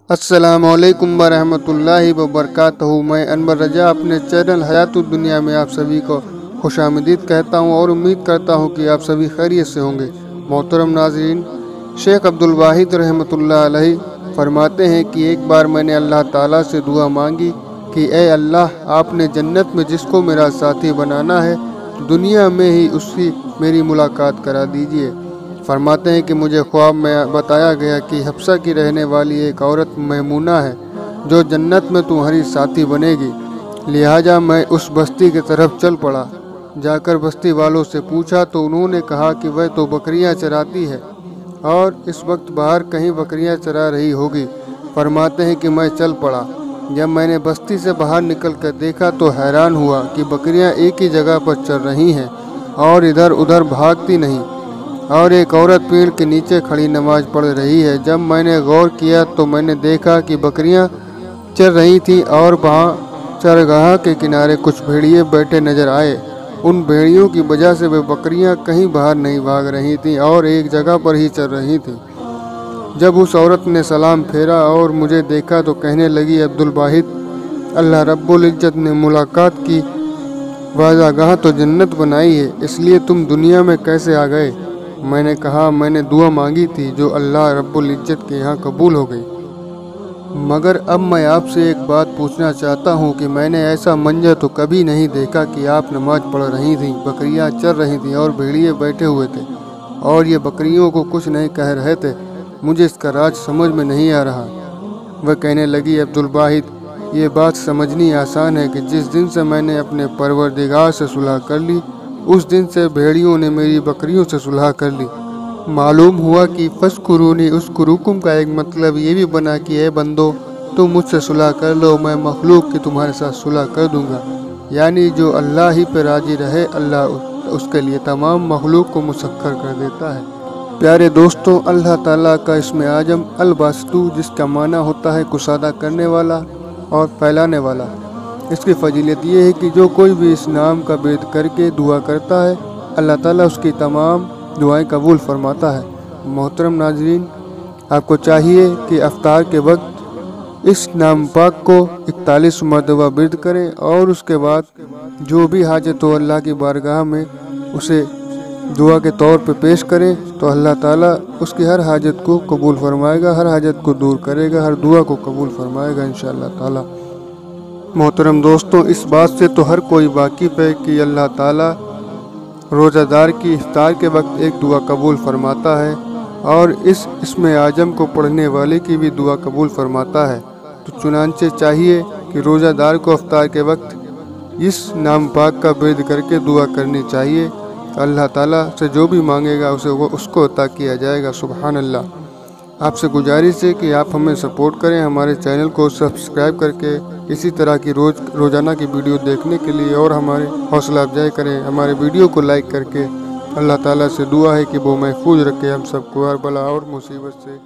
अस्सलामुअलैकुम वरहमतुल्लाहि वबरकातुहू। मैं अनवर रजा अपने चैनल हयातुद दुनिया में आप सभी को खुशामदीद कहता हूं और उम्मीद करता हूं कि आप सभी खैरियत से होंगे। मोहतरम नाज़रीन, शेख अब्दुल वाहिद रहमतुल्लाह अलैहि फरमाते हैं कि एक बार मैंने अल्लाह ताला से दुआ मांगी कि ए अल्लाह, आपने जन्नत में जिसको मेरा साथी बनाना है दुनिया में ही उसकी मेरी मुलाकात करा दीजिए। फरमाते हैं कि मुझे ख्वाब में बताया गया कि हफ्सा की रहने वाली एक औरत मैमूना है जो जन्नत में तुम्हारी साथी बनेगी। लिहाजा मैं उस बस्ती की तरफ चल पड़ा। जाकर बस्ती वालों से पूछा तो उन्होंने कहा कि वह तो बकरियां चराती है और इस वक्त बाहर कहीं बकरियां चरा रही होगी। फरमाते हैं कि मैं चल पड़ा। जब मैंने बस्ती से बाहर निकल कर देखा तो हैरान हुआ कि बकरियां एक ही जगह पर चल रही हैं और इधर उधर भागती नहीं, और एक औरत पेड़ के नीचे खड़ी नमाज पढ़ रही है। जब मैंने गौर किया तो मैंने देखा कि बकरियां चल रही थीं और वहाँ चरगाह के किनारे कुछ भेड़िए बैठे नजर आए। उन भेड़ियों की वजह से वे बकरियां कहीं बाहर नहीं भाग रही थीं और एक जगह पर ही चल रही थीं। जब उस औरत ने सलाम फेरा और मुझे देखा तो कहने लगी, अब्दुल वाहिद, अल्लाह रब्बुल इज्जत ने मुलाकात की वाज़ागाह तो जन्नत बनाई है, इसलिए तुम दुनिया में कैसे आ गए? मैंने कहा, मैंने दुआ मांगी थी जो अल्लाह रब्बुल इज्जत के यहाँ कबूल हो गई। मगर अब मैं आपसे एक बात पूछना चाहता हूँ कि मैंने ऐसा मंजर तो कभी नहीं देखा कि आप नमाज पढ़ रही थीं, बकरियाँ चल रही थीं और भेड़िए बैठे हुए थे और ये बकरियों को कुछ नहीं कह रहे थे। मुझे इसका राज समझ में नहीं आ रहा। वह कहने लगी, अब्दुल वाहिद, ये बात समझनी आसान है कि जिस दिन से मैंने अपने परवरदिगार से सुलह कर ली उस दिन से भेड़ियों ने मेरी बकरियों से सुलह कर ली। मालूम हुआ कि फस्कुरूनी उसकुरुकुम का एक मतलब ये भी बना कि ए बंदो, तुम मुझसे सुलह कर लो, मैं मखलूक की तुम्हारे साथ सुलह कर दूंगा। यानी जो अल्लाह ही पे राजी रहे अल्लाह उसके लिए तमाम मखलूक को मुसक्खर कर देता है। प्यारे दोस्तों, अल्लाह ताला का इसमें आजम अल-बासितू, जिसका माना होता है कुशादा करने वाला और फैलाने वाला। इसकी फजीलत ये है कि जो कोई भी इस नाम का वेद करके दुआ करता है अल्लाह ताला उसकी तमाम दुआएं कबूल फरमाता है। मोहतरम नाज़रीन, आपको चाहिए कि अफ्तार के वक्त इस नाम पाक को 41 मरतबा विर्द करें और उसके बाद जो भी हाजत हो अल्लाह की बारगाह में उसे दुआ के तौर पे पेश करें तो अल्लाह ताला उसकी हर हाजत को कबूल फरमाएगा, हर हाजत को दूर करेगा, हर दुआ को कबूल फरमाएगा इंशाअल्लाह ताला। मोहतरम दोस्तों, इस बात से तो हर कोई वाकिफ़ है कि अल्लाह ताला रोज़ादार की इफ्तार के वक्त एक दुआ कबूल फरमाता है और इसमें आजम को पढ़ने वाले की भी दुआ कबूल फरमाता है। तो चुनांचे चाहिए कि रोज़ादार को इफ्तार के वक्त इस नाम पाक का विर्द करके दुआ करनी चाहिए। अल्लाह ताला से जो भी मांगेगा उसे उसको अता किया जाएगा। सुभान अल्लाह। आपसे गुजारिश है कि आप हमें सपोर्ट करें, हमारे चैनल को सब्सक्राइब करके इसी तरह की रोज़ाना की वीडियो देखने के लिए, और हमारे हौसला अफजाई करें हमारे वीडियो को लाइक करके। अल्लाह ताला से दुआ है कि वो महफूज रखे हम सबको हर बला और मुसीबत से।